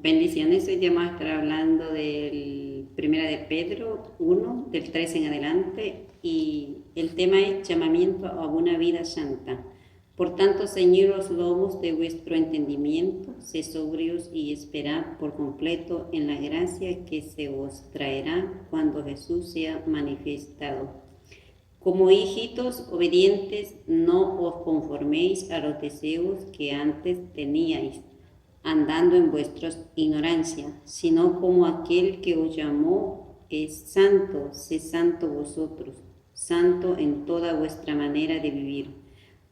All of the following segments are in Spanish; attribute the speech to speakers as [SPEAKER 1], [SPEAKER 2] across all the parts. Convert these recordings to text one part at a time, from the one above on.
[SPEAKER 1] Bendiciones, hoy día vamos a estar hablando del Primera de Pedro 1, del 3 en adelante, y el tema es llamamiento a una vida santa. Por tanto, ceñid los lomos de vuestro entendimiento, sed sobrios y esperad por completo en la gracia que se os traerá cuando Jesús sea manifestado. Como hijitos obedientes, no os conforméis a los deseos que antes teníais, andando en vuestra ignorancia, sino como aquel que os llamó es santo, sed santo vosotros, santo en toda vuestra manera de vivir.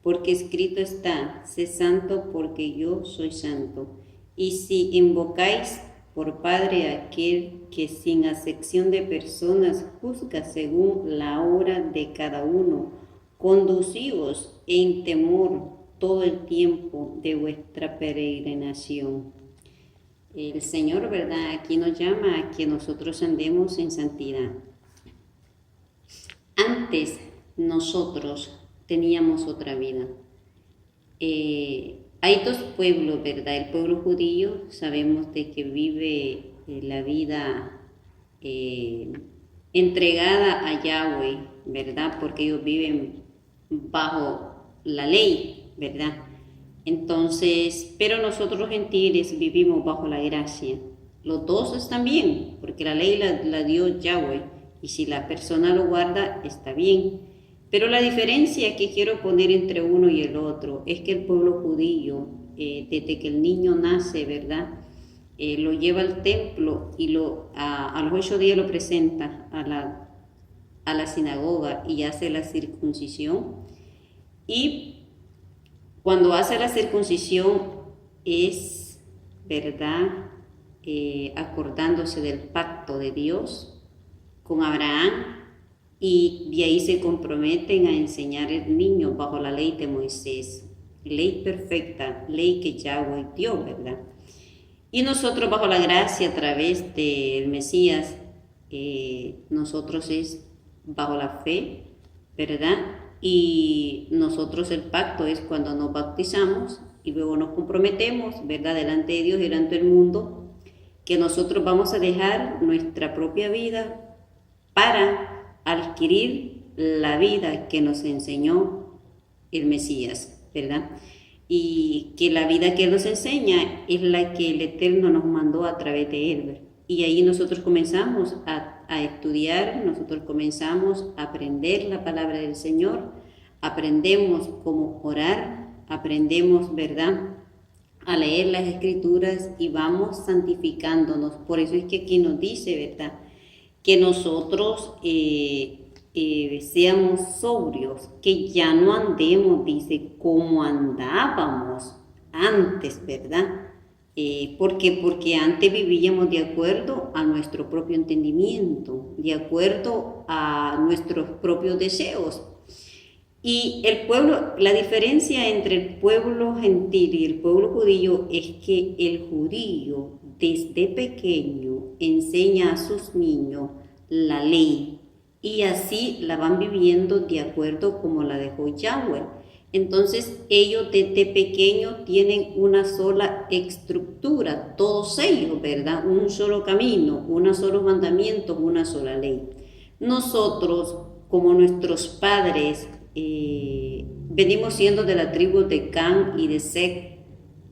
[SPEAKER 1] Porque escrito está, sed santo porque yo soy santo. Y si invocáis por Padre a aquel que sin acepción de personas juzga según la obra de cada uno, conducíos en temor todo el tiempo de vuestra peregrinación. El Señor, ¿verdad? Aquí nos llama a que nosotros andemos en santidad. Antes nosotros teníamos otra vida. Hay dos pueblos, ¿verdad? El pueblo judío, sabemos de que vive la vida entregada a Yahweh, ¿verdad? Porque ellos viven bajo la ley, ¿verdad? Entonces, pero nosotros los gentiles vivimos bajo la gracia. Los dos están bien, porque la ley la dio Yahweh, y si la persona lo guarda, está bien. Pero la diferencia que quiero poner entre uno y el otro es que el pueblo judío, desde que el niño nace, ¿verdad? Lo lleva al templo y a los 8 días lo presenta a la sinagoga y hace la circuncisión. Y cuando hace la circuncisión es, ¿verdad? Acordándose del pacto de Dios con Abraham, y de ahí se comprometen a enseñar al niño bajo la ley de Moisés, ley perfecta, ley que Yahweh dio, ¿verdad? Y nosotros bajo la gracia a través del Mesías, nosotros es bajo la fe, ¿verdad? Y nosotros el pacto es cuando nos bautizamos y luego nos comprometemos, ¿verdad? Delante de Dios y delante del mundo, que nosotros vamos a dejar nuestra propia vida para adquirir la vida que nos enseñó el Mesías, ¿verdad? Y que la vida que Él nos enseña es la que el Eterno nos mandó a través de Él, ¿verdad? Y ahí nosotros comenzamos a estudiar, nosotros comenzamos a aprender la palabra del Señor, aprendemos cómo orar, aprendemos, ¿verdad?, a leer las Escrituras y vamos santificándonos. Por eso es que aquí nos dice, ¿verdad?, que nosotros seamos sobrios, que ya no andemos, dice, como andábamos antes, ¿verdad? ¿Por qué? Porque antes vivíamos de acuerdo a nuestro propio entendimiento, de acuerdo a nuestros propios deseos. Y el pueblo, la diferencia entre el pueblo gentil y el pueblo judío es que el judío desde pequeño enseña a sus niños la ley y así la van viviendo de acuerdo como la dejó Yahweh. Entonces ellos desde pequeños tienen una sola estructura, todos ellos, ¿verdad? Un solo camino, unos solos mandamientos, una sola ley. Nosotros, como nuestros padres, venimos siendo de la tribu de Can y de Seth,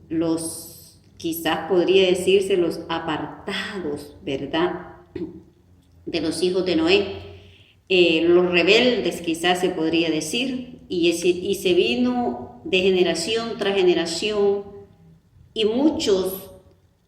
[SPEAKER 1] los, quizás podría decirse, los apartados, ¿verdad?, de los hijos de Noé, los rebeldes, quizás se podría decir, y se vino de generación tras generación, y muchos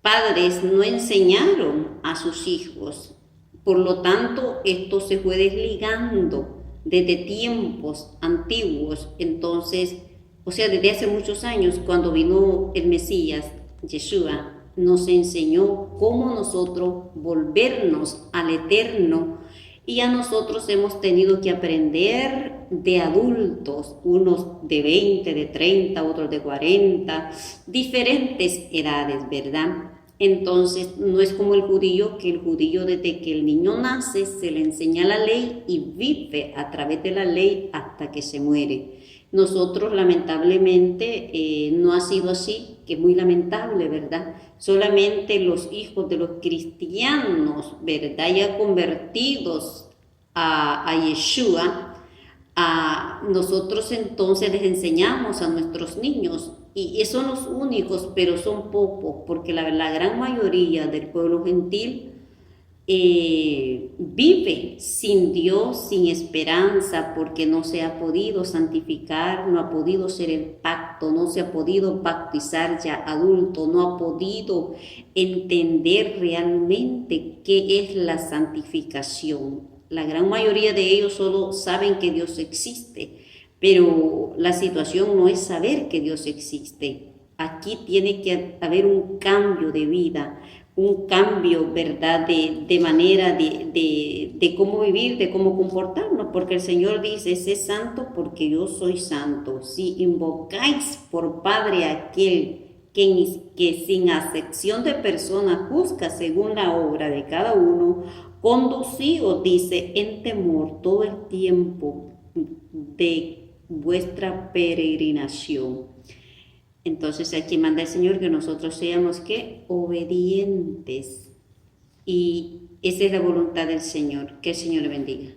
[SPEAKER 1] padres no enseñaron a sus hijos. Por lo tanto, esto se fue desligando desde tiempos antiguos. Entonces, o sea, desde hace muchos años, cuando vino el Mesías, Yeshua, nos enseñó cómo nosotros volvernos al Eterno, y a nosotros hemos tenido que aprender de adultos, unos de 20, de 30, otros de 40, diferentes edades, ¿verdad? Entonces, no es como el judío, que el judío desde que el niño nace se le enseña la ley y vive a través de la ley hasta que se muere. Nosotros lamentablemente no ha sido así. que es muy lamentable, ¿verdad? Solamente los hijos de los cristianos, ¿verdad? Ya convertidos a Yeshua, a nosotros entonces les enseñamos a nuestros niños, y son los únicos, pero son pocos, porque la gran mayoría del pueblo gentil vive sin Dios, sin esperanza, porque no se ha podido santificar, no ha podido ser el pacto, no se ha podido bautizar ya adulto, no ha podido entender realmente qué es la santificación. La gran mayoría de ellos solo saben que Dios existe, pero la situación no es saber que Dios existe. Aquí tiene que haber un cambio de vida, un cambio, ¿verdad?, de manera de cómo vivir, de cómo comportarnos, porque el Señor dice, sé santo porque yo soy santo. Si invocáis por Padre a aquel que sin acepción de persona juzga según la obra de cada uno, conducíos, dice, en temor todo el tiempo de vuestra peregrinación. Entonces aquí manda el Señor que nosotros seamos ¿qué? Obedientes. Y esa es la voluntad del Señor. Que el Señor le bendiga.